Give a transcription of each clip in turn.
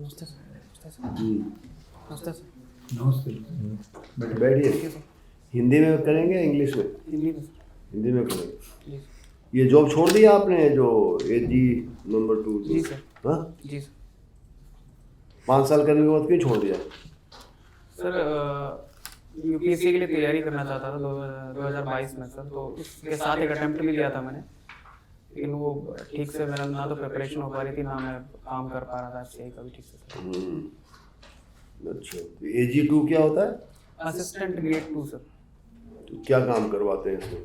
नमस्ते सर। नमस्ते सर। नमस्ते सर। नमस्ते। बैठिए। बैठिए। हिंदी में करेंगे इंग्लिश में? हिंदी में सर। हिंदी में करेंगे। जी ये जॉब छोड़ दिया आपने जो एजी नंबर 2? जी सर। हाँ, जी सर। 5 साल करने के बाद क्यों छोड़ दिया? सर यूपीएससी के लिए तैयारी करना चाहता था 2022 में सर, तो उसके साथ एक अटेम्प्ट भी लिया था मैंने, लेकिन वो ठीक से मेरा ना तो प्रिपरेशन हो पा रही थी, ना मैं काम कर पा रहा था एफसीआई का भी ठीक से सर। अच्छा, एजी 2 क्या होता है? Assistant grade 2 sir. तो क्या काम करवाते हैं इसमें?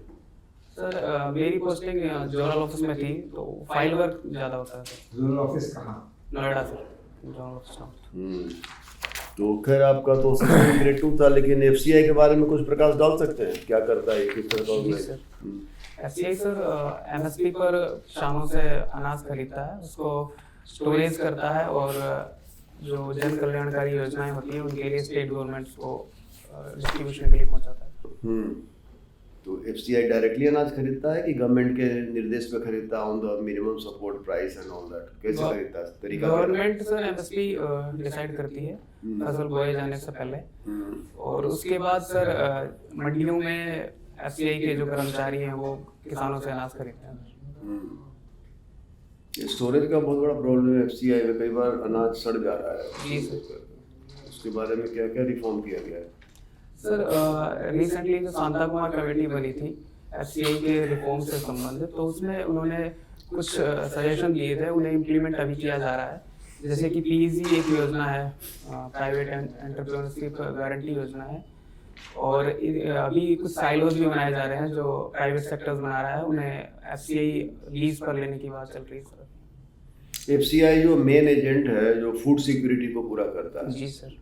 सर मेरी पोस्टिंग जोनल ऑफिस में थी, तो फाइल वर्क ज़्यादा होता है सर। जोनल ऑफिस कहाँ? Noida sir, zonal office north. तो खैर आपका तो असिस्टेंट ग्रेड 2 था, लेकिन एफसीआई के बारे में कुछ प्रकाश डाल सकते हैं? क्या करता है, किस तरह का ऑर्गेनाइजेशन? एफसीआई सर एमएसपी पर किसानों से अनाज खरीदता है, उसको स्टोरेज करता है, और जो जन कल्याणकारी योजनाएं होती हैं उनके लिए स्टेट गवर्नमेंट्स को डिस्ट्रीब्यूशन के लिए पहुंचाता है। तो एफसीआई डायरेक्टली अनाज खरीदता है कि गवर्नमेंट के निर्देश पे खरीदता है on the minimum support price and all that? कैसे खरीदता है, तरीका? गवर्नमेंट सर एमएसपी डिसाइड करती है फसल बोए जाने से पहले, और उसके बाद सर मंडियों में एफसीआई के जो कर्मचारी हैं वो किसानों से अनाज खरीदते हैं। स्टोरेज का बहुत बड़ा प्रॉब्लम है एफसीआई में, कई बार अनाज सड़ जा रहा है। जी सर। उसके बारे में क्या क्या रिफॉर्म किया गया है? सर रिसेंटली जो शांता कुमार कमेटी बनी थी एफसीआई के रिफॉर्म से संबंधित, तो उसमें उन्होंने कुछ सजेशन दिए थे, उन्हें इम्प्लीमेंट अभी किया जा रहा है। जैसे कि पीईजी एक योजना है, प्राइवेट एंटरप्रेन्योरशिप गारंटी योजना है, और अभी कुछ साइलोज भी बनाए जा रहे हैं जो प्राइवेट सेक्टर्स बना रहा है, उन्हें एफसीआई लीज पर लेने की बात चल रही है सर। एफसीआई जो मेन एजेंट है जो फूड सिक्योरिटी को पूरा करता है, जी सर।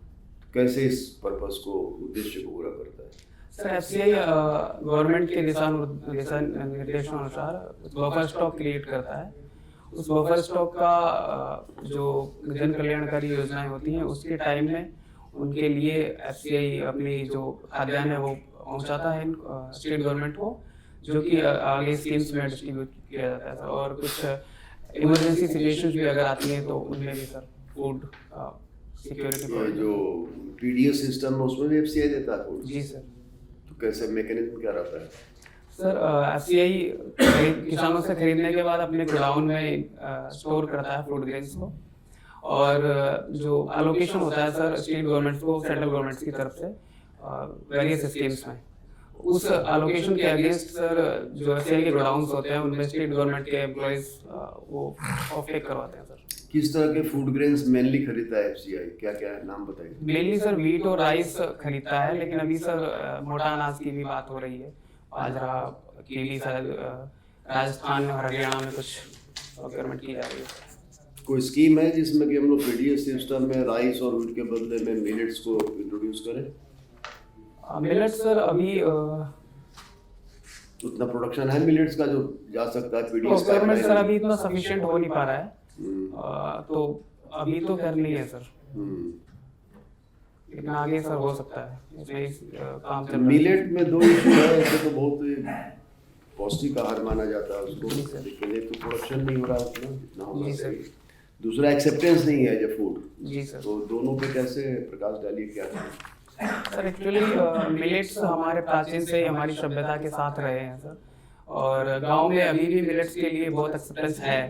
कैसे इस पर्पस को, उद्देश्य को पूरा करता है? सर एफसीआई गवर्नमेंट के दिशा निर्देशानुसार बफर स्टॉक क्रिएट करता है। उस बफर स्टॉक का जो जन कल्याणकारी योजनाएं होती हैं उसके टाइम में उनके लिए एफसीआई अपनी जो खाद्यान्न है वो पहुंचाता है स्टेट गवर्नमेंट को, जो कि आगे स्कीम्स में डिस्ट्रीब्यूट किया जाता है सर। और कुछ इमरजेंसी सिचुएशंस भी अगर आती हैं तो उनमें भी सर फूड सिक्योरिटी जो टीडीएस सिस्टम है उसमें भी एफसीआई देता है फूड? जी सर। तो कैसे मैकेनिज्म क्या रहता है? सर एफसीआई किसानों से खरीदने के बाद अपने गोडाउन में स्टोर करता है फूड ग्रेन्स को, और जो एलोकेशन होता है सर स्टेट गवर्नमेंट्स को सेंट्रल गवर्नमेंट्स की तरफ से वेरियस स्कीम्स में, उस एलोकेशन के अगेंस्ट सर जो एफसीआई के गोडाउन्स होते हैं उनमें स्टेट गवर्नमेंट के एम्प्लॉइज वो ऑफटेक करवाते हैं सर। किस तरह के फूड ग्रेन्स मेनली खरीदता है एफसीआई, क्या क्या है, नाम बताइए? मेनली सर वीट और राइस खरीदता है, लेकिन अभी सर मोटा अनाज की भी बात हो रही है, बाजरा कीवी शायद राजस्थान और हरियाणा में कुछ प्रोक्योरमेंट की जा रही है। कोई स्कीम है जिसमें कि हम लोग पीडीएस सिस्टम में राइस और वीट के बदले में मिलेट्स को इंट्रोड्यूस करें? मिलेट सर अभी उतना प्रोडक्शन है मिलेट्स का जो जा सकता है पीडीएस का? प्रोक्योरमेंट सर अभी इतना सफिशिएंट हो नहीं पा रहा है, तो अभी तो कर नहीं है सर, लेकिन आगे सर हो सकता है, इसमें काम चल रहा है। मिलेट में दो इशू है, ऐसे तो बहुत पौष्टिक आहार माना जाता है उसको, लेकिन एक तो प्रोडक्शन नहीं हो रहा है उसमें जितना होना चाहिए, दूसरा एक्सेप्टेंस नहीं है एज ए फूड। जी सर। तो दोनों पे कैसे प्रकाश डालिए, क्या है? सर एक्चुअली मिलेट्स हमारे प्राचीन से ही हमारी सभ्यता के साथ रहे हैं सर, और गांव में अभी भी मिलेट्स के लिए बहुत एक्सेप्टेंस है,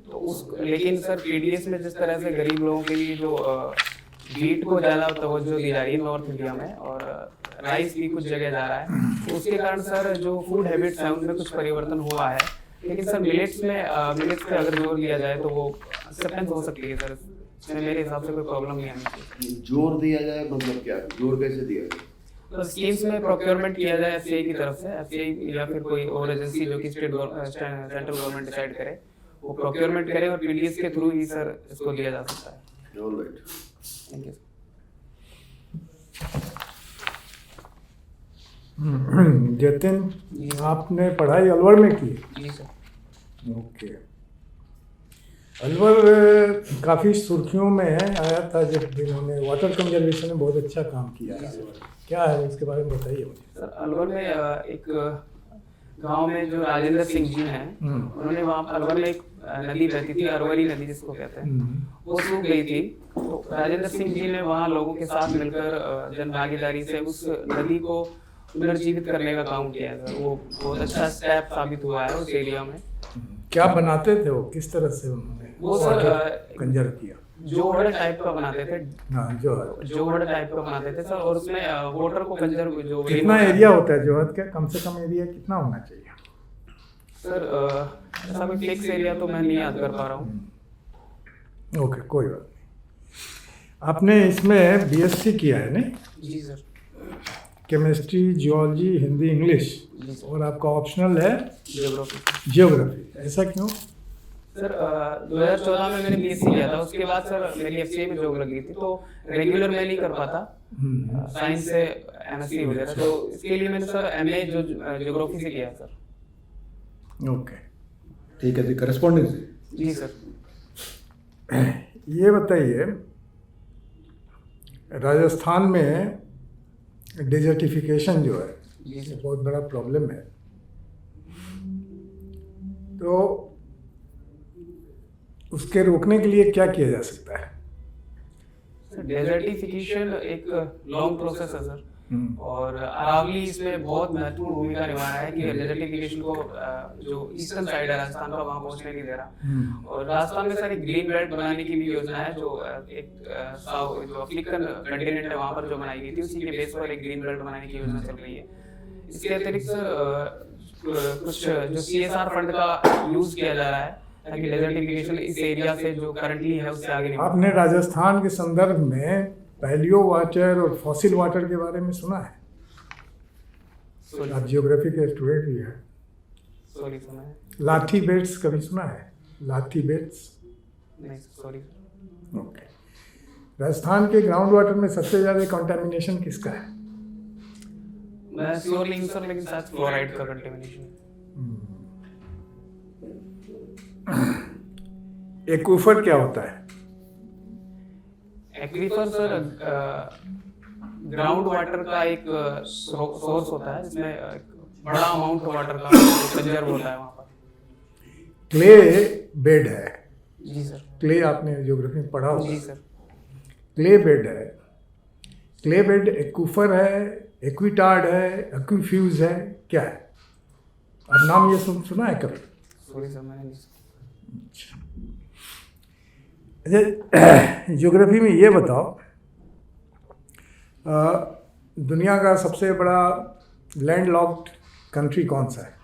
तो उस लेकिन सर पीडीएस में जिस तरह से गरीब लोगों के लिए जो वीट को ज़्यादा तवज्जो दी जा रही है नॉर्थ इंडिया में, और राइस भी कुछ जगह जा रहा है, तो उसके कारण सर जो फूड हैबिट्स हैं उनमें कुछ परिवर्तन हुआ है, लेकिन सर मिलेट्स पे अगर जोर दिया जाए तो वो एक्सेप्टेंस हो सकती है सर, इसमें मेरे हिसाब से कोई प्रॉब्लम नहीं आनी चाहिए। जोर दिया जाए मतलब क्या, जोर कैसे दिया जाए? तो स्कीम्स में प्रोक्योरमेंट किया जाए एफसीआई की तरफ से, एफसीआई या फिर कोई और एजेंसी जो कि सेंट्रल गवर्नमेंट डिसाइड करे, वो प्रोक्योरमेंट करे, और पीडीएस के थ्रू ही सर इसको दिया जा सकता है। Alright, thank you. जतिन, आपने पढ़ाई अलवर में की? जी सर। ओके। अलवर काफ़ी सुर्खियों में है, आया था जब जिन्होंने वाटर कंजर्वेशन में बहुत अच्छा काम किया है, क्या है उसके बारे में बताइए मुझे। सर अलवर में एक गांव में जो राजेंद्र सिंह जी हैं, उन्होंने वहाँ अलवर में एक नदी बहती थी, अरवरी नदी जिसको कहते हैं, वो सूख गई थी। तो राजेंद्र सिंह जी ने वहाँ लोगों के साथ मिलकर जन भागीदारी से उस नदी को पुनर्जीवित करने का काम किया है सर। वो बहुत अच्छा स्टेप साबित हुआ है उस एरिया में। क्या बनाते थे वो, किस तरह से उन्होंने वो सर कंजर्व किया? जोहड़ टाइप का बनाते थे। हाँ, जोहड़ टाइप का बनाते थे सर, और उसमें वाटर को कंजर्व जो कितना एरिया होता है जोहड़ का? कम से कम एरिया कितना होना चाहिए सर? ऐसा कोई फिक्स एरिया तो मैं नहीं याद कर पा रहा हूँ। ओके, कोई बात नहीं। आपने इसमें बीएससी किया है नहीं? जी sir. Chemistry, geology, Hindi, English, और आपका ऑप्शनल है जियोग्राफी। ऐसा क्यों? सर 2014 में मैंने बीएससी किया था, उसके बाद सर मेरी एफसीए में जॉब लगी थी, तो रेगुलर मैं नहीं कर पाता साइंस से एमएससी हो गया था, तो इसके लिए मैंने सर एमए जो ज्योग्राफी से किया सर। ओके, ठीक है जी, करस्पॉन्डिंग से। जी सर। ये बताइए, राजस्थान में डिजर्टिफिकेशन जो है जी सर। बहुत बड़ा प्रॉब्लम है, तो उसके रोकने के लिए क्या किया जा सकता है? सर डेजर्टिफिकेशन एक लॉन्ग प्रोसेस है सर, और अरावली इसमें बहुत महत्वपूर्ण भूमिका निभा रहा है कि डेजर्टिफिकेशन को जो ईस्टर्न साइड है राजस्थान का वहाँ पहुँचने नहीं दे रहा। और राजस्थान में सर एक ग्रीन बेल्ट बनाने की भी योजना है, जो एक जो अफ्रीकन कंटिनेंट है वहाँ पर जो बनाई गई थी, उसी के बेस पर एक ग्रीन बेल्ट बनाने की योजना चल रही है। इसके अतिरिक्त कुछ जो CSR फंड का यूज किया जा रहा है ताकि डेजर्टिफिकेशन इस एरिया से जो करंटली है उससे आगे नहीं। आपने राजस्थान के संदर्भ में पैलियो वाटर और फॉसिल वाटर के बारे में सुना है? आप जियोग्राफी के स्टूडेंट भी हैं। सॉरी सुना है? लाठी बेट्स कभी सुना है? लाठी बेट्स? नहीं सॉरी। ओके। राजस्थान के ग्राउंड वाटर में सबसे ज़्यादा कंटामिनेशन किसका है? मैं श्योर नहीं हूँ सर, लेकिन शायद फ्लोराइड का कंटेमिनेशन। एक्वीफर क्या होता है? एक्वीफर सर ग्राउंड वाटर का एक सोर्स होता है जिसमें एक बड़ा अमाउंट वाटर का कंजर्व होता है वहाँ पर। क्ले बेड है। जी सर। क्ले आपने ज्योग्राफी में पढ़ा होगा। जी सर। क्ले बेड है। क्ले बेड एक्वीफर है, एक्विटार्ड है, एक्वीफ्यूज है, क्या है? अब नाम ये सुना है कभी? सॉरी सर मैंने नहीं। अच्छा, ज्योग्राफी में ये बताओ, दुनिया का सबसे बड़ा लैंडलॉक्ड कंट्री कौन सा है?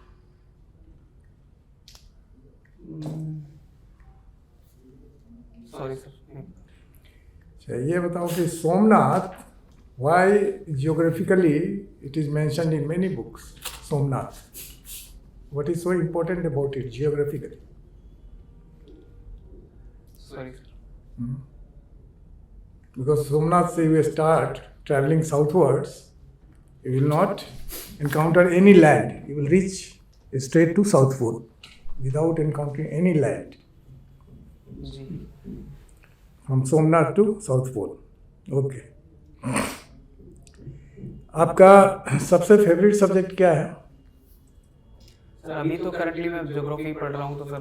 Sorry sir. अच्छा, ये बताओ कि Somnath, why geographically it is mentioned in many books, Somnath, what is so important about it geographically? Sorry sir. Because Somnath, say you start traveling southwards, you will not encounter any land. You will reach straight to South Pole without encountering any land. जी। From Somnath to South Pole. Okay. आपका सबसे favourite subject क्या है? Sir अभी तो currently मैं geography पढ़ रहा हूँ, तो सर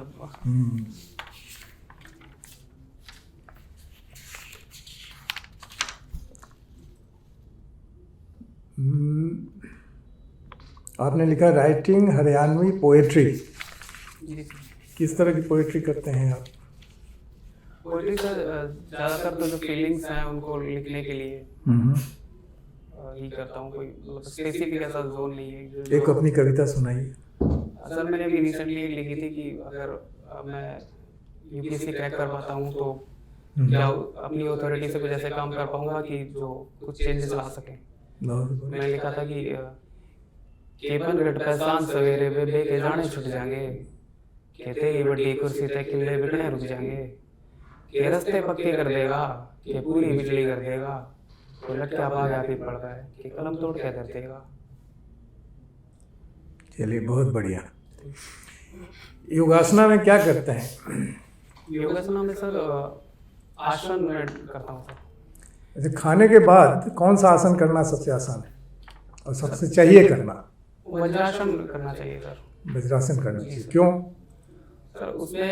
आपने लिखा राइटिंग हरियाणवी पोएट्री। जी। किस तरह की पोएट्री करते हैं आप? पोएट्री सर ज़्यादातर तो जो फीलिंग्स हैं उनको लिखने के लिए ही करता हूँ, कोई मतलब स्पेसिफिक ऐसा जोन नहीं है। एक अपनी कविता सुनाइए। सर मैंने अभी रिसेंटली लिखी थी कि अगर मैं यूपीएससी क्रैक कर पाता हूँ तो क्या अपनी अथॉरिटी से कुछ ऐसे काम कर पाऊंगा कि जो कुछ चेंजेस ला सके। मैंने लिखा था कि केपन गट पहचान सवेरे बेबे के जाने छुट जाएंगे, के तेरी बड़ी कुर्सी ते किले बिटने रुक जाएंगे, के रास्ते पक्के कर देगा, के पूरी बिजली कर देगा, तो लटका भागा भी पड़ गए, के कलम तोड़ क्या कर देगा। चलिए, बहुत बढ़िया। योगासना में क्या करते हैं? योगासना में सर आसन में करता हूँ सर। अच्छा, खाने के बाद कौन सा आसन करना सबसे आसान है और सबसे चाहिए करना? वज्रासन करना चाहिए सर। वज्रासन करना चाहिए, क्यों? सर उसमें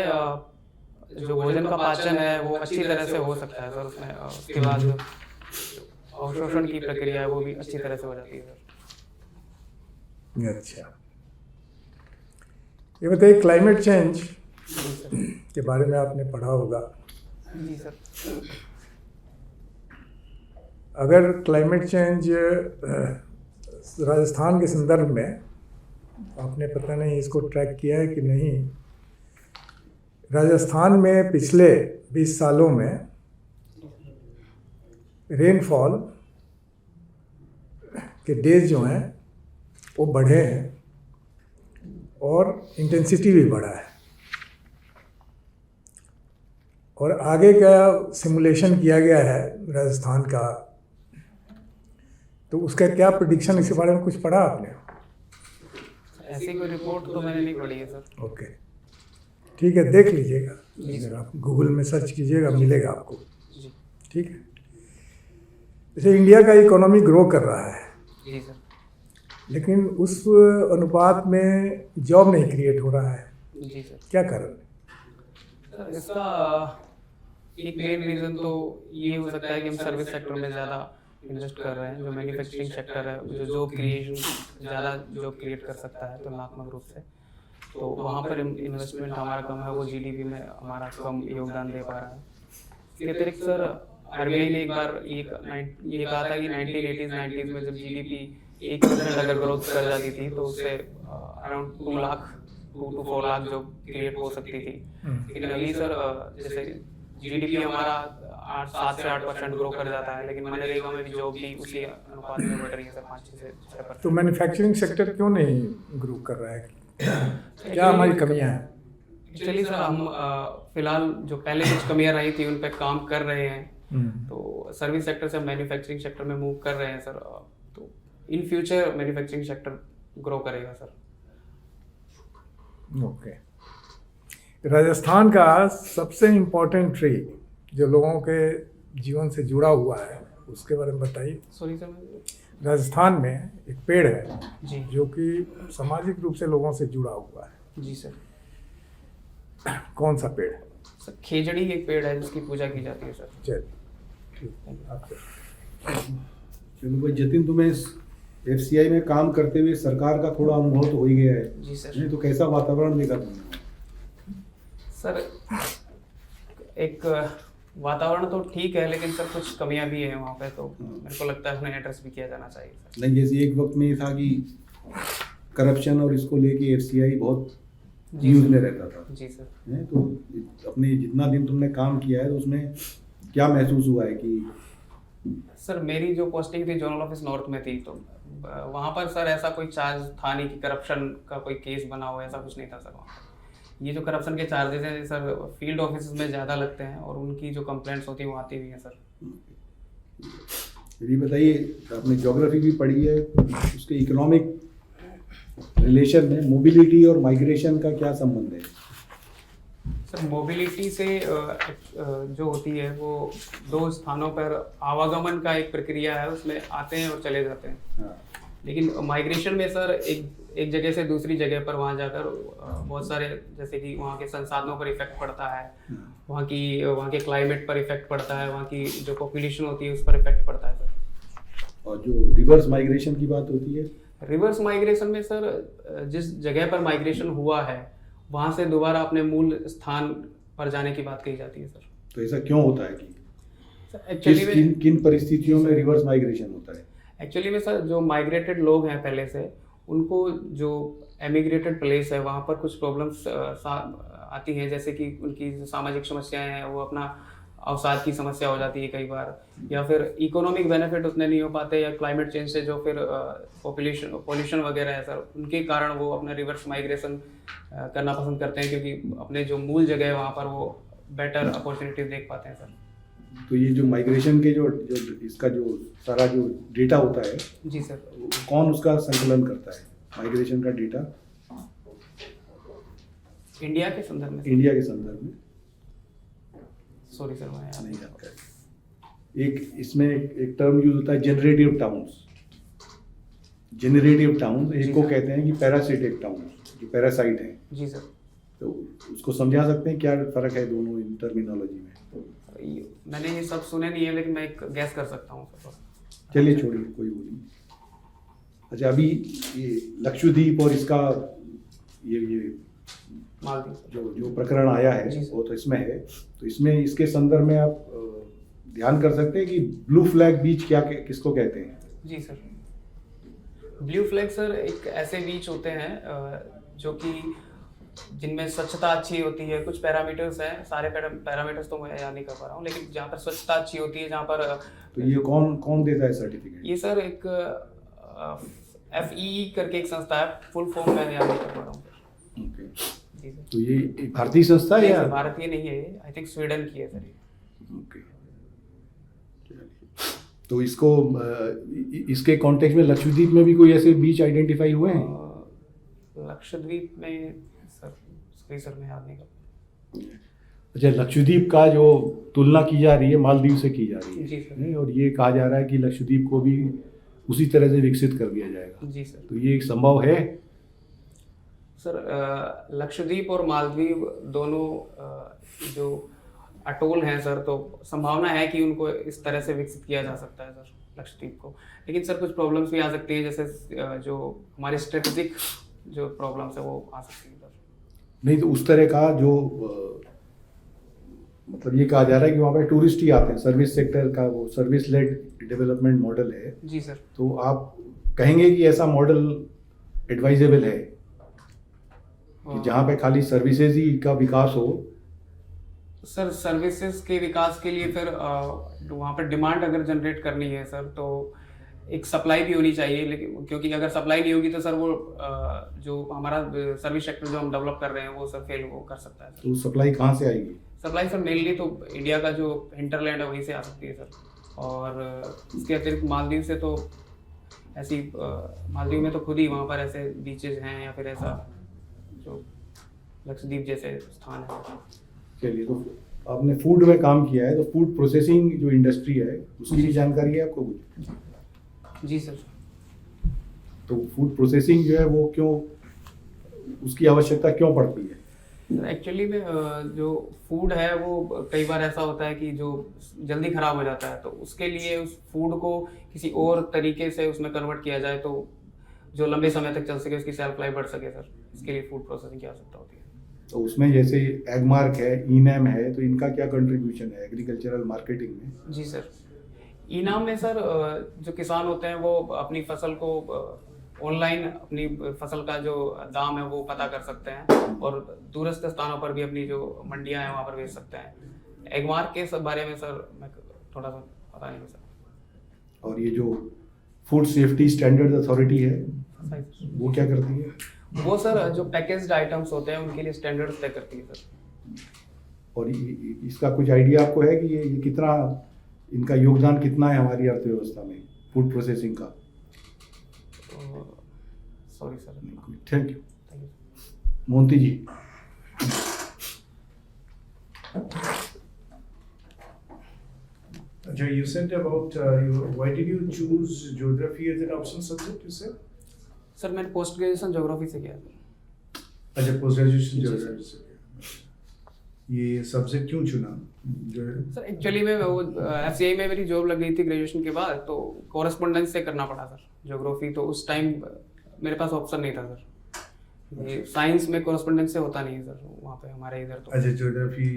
जो भोजन का पाचन है वो अच्छी तरह से हो सकता है सर उसमें, उसके बाद जो अवशोषण की प्रक्रिया है वो भी अच्छी तरह से हो जाती है सर। अच्छा, ये बताइए क्लाइमेट चेंज जी सर। के बारे में आपने पढ़ा होगा। जी सर। अगर क्लाइमेट चेंज राजस्थान के संदर्भ में आपने पता नहीं इसको ट्रैक किया है कि नहीं, राजस्थान में पिछले 20 सालों में रेनफॉल के डेज जो हैं वो बढ़े हैं और इंटेंसिटी भी बढ़ा है, और आगे का सिमुलेशन किया गया है राजस्थान का, तो उसका क्या प्रेडिक्शन, इसके बारे में कुछ पढ़ा आपने? ऐसी कोई रिपोर्ट तो मैंने नहीं पढ़ी है सर। ओके, ठीक है, देख लीजिएगा, अगर आप गूगल में सर्च कीजिएगा मिलेगा आपको। जी। ठीक है, जैसे इंडिया का इकोनॉमी ग्रो कर रहा है, जी सर। लेकिन उस अनुपात में जॉब नहीं क्रिएट हो रहा है, जी सर। क्या कारण है? सर इसका एक मेन रीज़न तो ये हो सकता है कि हम सर्विस सेक्टर में ज़्यादा इन्वेस्ट कर रहे हैं। जो मैन्युफैक्चरिंग सेक्टर है, जो जॉब क्रिएशन ज़्यादा जॉब क्रिएट कर सकता है तुलनात्मक रूप से, तो वहाँ पर इन्वेस्टमेंट हमारा कम है, वो जीडीपी में हमारा कम योगदान दे पा रहा है। इसके अतिरिक्त सर आरबीआई ने एक बार ये कहा था कि 1980s में जब जीडीपी 1% अगर ग्रोथ कर जाती थी तो उससे around 2 to 4 lakh job create हो सकती थी। लेकिन अभी सर जैसे जीडीपी हमारा 7 से 8% ग्रो कर जाता है, लेकिन मनरेगा में भी जॉब भी उसी अनुपात में बढ़ रही है सर, 5 से 6%। तो मैन्युफैक्चरिंग सेक्टर क्यों नहीं ग्रो कर रहा है? क्या हमारी कमियां हैं? एक्चुअली सर हम फिलहाल जो पहले कुछ कमियां रही थी उन पे काम कर रहे हैं, तो सर्विस सेक्टर से मैन्युफैक्चरिंग सेक्टर में मूव कर रहे हैं सर, तो in future manufacturing sector grow करेगा सर। ओके, राजस्थान का सबसे इम्पोर्टेंट ट्री जो लोगों के जीवन से जुड़ा हुआ है उसके बारे में बताइए। Sorry sir. राजस्थान में एक पेड़ है जी। जो कि सामाजिक रूप से लोगों से जुड़ा हुआ है, जी सर। कौन सा पेड़? सर खेजड़ी एक पेड़ है जिसकी पूजा की जाती है सर। चलिए, ठीक, आपसे। चलो भाई जतिन, तुम्हें इस एफसीआई में काम करते हुए सरकार का थोड़ा अनुभव तो हो ही गया है। जी सर। नहीं तो कैसा वातावरण देखा तुमने? सर एक वातावरण तो ठीक है, लेकिन सर कुछ कमियां भी हैं वहाँ पे, तो मेरे को लगता है उन्हें एड्रेस भी किया जाना चाहिए सर। नहीं, जैसे एक वक्त में ये था कि करप्शन और इसको लेके एफसीआई बहुत न्यूज में रहता था। जी सर। हैं, तो अपने जितना दिन तुमने काम किया है तो उसमें क्या महसूस हुआ है कि? सर मेरी जो पोस्टिंग थी जोनल ऑफिस नॉर्थ में थी, तो वहाँ पर सर ऐसा कोई चार्ज था नहीं कि करप्शन का कोई केस बना हो, ऐसा कुछ नहीं था सर वहाँ पर। ये जो करप्शन के चार्जेस हैं सर फील्ड ऑफिस में ज़्यादा लगते हैं, और उनकी जो कंप्लेंट्स होती हैं वो आती भी हैं सर। ये बताइए, आपने ज्योग्राफी भी पढ़ी है, उसके इकोनॉमिक रिलेशन में मोबिलिटी और माइग्रेशन का क्या संबंध है? सर मोबिलिटी से जो होती है वो 2 स्थानों पर आवागमन का एक प्रक्रिया है, उसमें आते हैं और चले जाते हैं। हाँ। लेकिन माइग्रेशन में सर एक जगह से दूसरी जगह पर वहाँ जाकर बहुत सारे, जैसे कि वहाँ के संसाधनों पर इफेक्ट पड़ता है, वहाँ के क्लाइमेट पर इफेक्ट पड़ता है, वहाँ की जो पॉपुलेशन होती है उस पर इफेक्ट पड़ता है सर। और जो रिवर्स माइग्रेशन की बात होती है? रिवर्स माइग्रेशन में सर जिस जगह पर माइग्रेशन हुआ है वहाँ से दोबारा अपने मूल स्थान पर जाने की बात कही जाती है सर। तो ऐसा क्यों होता है कि एक्चुअली में किन परिस्थितियों में रिवर्स माइग्रेशन होता है? एक्चुअली में सर जो माइग्रेटेड लोग हैं पहले से, उनको जो एमिग्रेटेड प्लेस है वहाँ पर कुछ प्रॉब्लम्स आती हैं, जैसे कि उनकी जो सामाजिक समस्याएं हैं वो अपना अवसाद की समस्या हो जाती है कई बार, या फिर इकोनॉमिक बेनिफिट उतने नहीं हो पाते, या क्लाइमेट चेंज से जो फिर पॉल्यूशन वगैरह है सर, उनके कारण वो अपना रिवर्स माइग्रेशन करना पसंद करते हैं, क्योंकि अपने जो मूल जगह है वहाँ पर वो बेटर अपॉर्चुनिटीज देख पाते हैं सर। तो ये जो माइग्रेशन के जो इसका जो सारा जो डेटा होता है, जी सर, कौन उसका संकलन करता है? माइग्रेशन का डेटा इंडिया के संदर्भ में। इंडिया के संदर्भ में सॉरी सर मैं नहीं जानता है। एक इसमें एक टर्म यूज होता है जनरेटिव टाउन्स। जेनरेटिव टाउन, एक जी को सर। कहते हैं कि पैरासिटिक टाउन, जो पैरासाइट है। जी सर। तो उसको समझा सकते हैं क्या फ़र्क है दोनों इन टर्मिनोलॉजी में? मैंने ये सब सुने नहीं है, लेकिन मैं एक गैस कर सकता हूँ सर। चलिए छोड़िए, कोई वो नहीं। अच्छा, अभी ये लक्षद्वीप और इसका ये मालदीव सर। जो प्रकरण आया है जी सर। वो तो इसमें है, तो इसमें इसके संदर्भ में आप ध्यान कर सकते हैं कि ब्लू फ्लैग बीच किसको कहते हैं? जी सर। ब्लू फ्लैग सर एक ऐसे बीच होते हैं जो कि जिनमें स्वच्छता अच्छी होती है। कुछ पैरामीटर्स हैं, सारे पैरामीटर्स तो मैं याद नहीं कर पा रहा हूँ, लेकिन जहाँ पर स्वच्छता अच्छी होती है, जहाँ पर तो ये कौन देता है सर्टिफिकेट? ये सर एक FEE करके एक संस्था है, फुल फॉर्म मैं याद नहीं कर पा रहा हूँ। ओके, जी सर। तो ये भारतीय संस्था है नहीं या? सर, भारतीय नहीं है, आई थिंक स्वीडन की है सर ये। ओके, तो इसको इसके कॉन्टेक्स्ट में लक्षद्वीप में भी कोई ऐसे बीच आइडेंटिफाई हुए हैं? लक्षद्वीप में सर, सही सर, मैं याद नहीं कर। अच्छा, लक्षद्वीप का जो तुलना की जा रही है मालदीव से की जा रही है। जी सर। नहीं, और ये कहा जा रहा है कि लक्षद्वीप को भी उसी तरह से विकसित कर दिया जाएगा। जी सर। तो ये एक संभव है? सर लक्षद्वीप और मालदीव दोनों जो अटोल हैं सर, तो संभावना है कि उनको इस तरह से विकसित किया जा सकता है सर, लक्षद्वीप को। लेकिन सर कुछ प्रॉब्लम्स भी आ सकती हैं, जैसे जो हमारे स्ट्रेटेजिक जो प्रॉब्लम्स है वो आ सकती है सर। नहीं, तो उस तरह का जो मतलब ये कहा जा रहा है कि वहाँ पे टूरिस्ट ही आते हैं, सर्विस सेक्टर का वो सर्विस लेड डेवलपमेंट मॉडल है। जी सर। तो आप कहेंगे कि ऐसा मॉडल एडवाइजेबल है कि जहाँ पे खाली सर्विसेज ही का विकास हो? सर सर्विसेज के विकास के लिए फिर वहाँ पर डिमांड अगर जनरेट करनी है सर, तो एक सप्लाई भी होनी चाहिए। लेकिन क्योंकि अगर सप्लाई नहीं होगी तो सर वो जो हमारा सर्विस सेक्टर जो हम डेवलप कर रहे हैं वो सर फेल वो कर सकता है सर। तो सप्लाई कहाँ से आएगी? सप्लाई सर मेनली तो इंडिया का जो हिंटरलैंड है वहीं से आ सकती है सर। और इसके अतिरिक्त मालदीव से तो ऐसी मालदीव में तो खुद ही वहाँ पर ऐसे बीचेज हैं या फिर ऐसा जो लक्षद्वीप जैसे स्थान है। चलिए, तो आपने फूड में काम किया है, तो फूड प्रोसेसिंग जो इंडस्ट्री है उसकी भी जानकारी है आपको कुछ? जी सर। तो फूड प्रोसेसिंग जो है वो क्यों, उसकी आवश्यकता क्यों पड़ती है? एक्चुअली में जो फूड है वो कई बार ऐसा होता है कि जो जल्दी ख़राब हो जाता है, तो उसके लिए उस फूड को किसी और तरीके से उसमें कन्वर्ट किया जाए तो जो लंबे समय तक चल सके, उसकी सेल्फ लाइफ बढ़ सके सर। इसके लिए फूड प्रोसेसिंग की आवश्यकता होती है। तो उसमें जैसे एगमार्क है, ईनैम है, तो इनका क्या कंट्रीब्यूशन है एग्रीकल्चरल मार्केटिंग में? जी सर। इनाम में सर जो किसान होते हैं वो अपनी फसल को ऑनलाइन अपनी फसल का जो दाम है वो पता कर सकते हैं, और दूरस्थ स्थानों पर भी अपनी जो मंडियां हैं वहाँ पर बेच सकते हैं। एगमार्क के सब बारे में सर मैं थोड़ा सा पता नहीं है सर। और ये जो फूड सेफ्टी स्टैंडर्ड अथॉरिटी है सही सर। वो क्या करती है? वो सर जो पैकेज्ड आइटम्स होते हैं उनके लिए स्टैंडर्ड्स तय करती है सर। और इसका कुछ आइडिया आपको है कि ये कितना, इनका योगदान कितना है हमारी अर्थव्यवस्था में फूड प्रोसेसिंग का? Sorry sir. Thank you. Thank you. Monti ji. Joe, you said about why did you choose geography as an optional subject? You said. Sir मैंने पोस्ट ग्रेजुएशन ज्योग्राफी से किया था। अच्छा, पोस्ट ग्रेजुएशन जी, ज्योग्राफी से किया। ये सब्जेक्ट क्यों चुना? जो सर एक्चुअली में वो FCI में मेरी जॉब लग गई थी ग्रेजुएशन के बाद, तो कॉरेस्पॉन्डेंस से करना पड़ा सर ज्योग्राफी। तो उस टाइम मेरे पास ऑप्शन नहीं था सर। ये साइंस में कॉरेस्पॉन्डेंस से होता नहीं है सर वहाँ पे हमारे इधर। तो अच्छा, ज्योग्राफी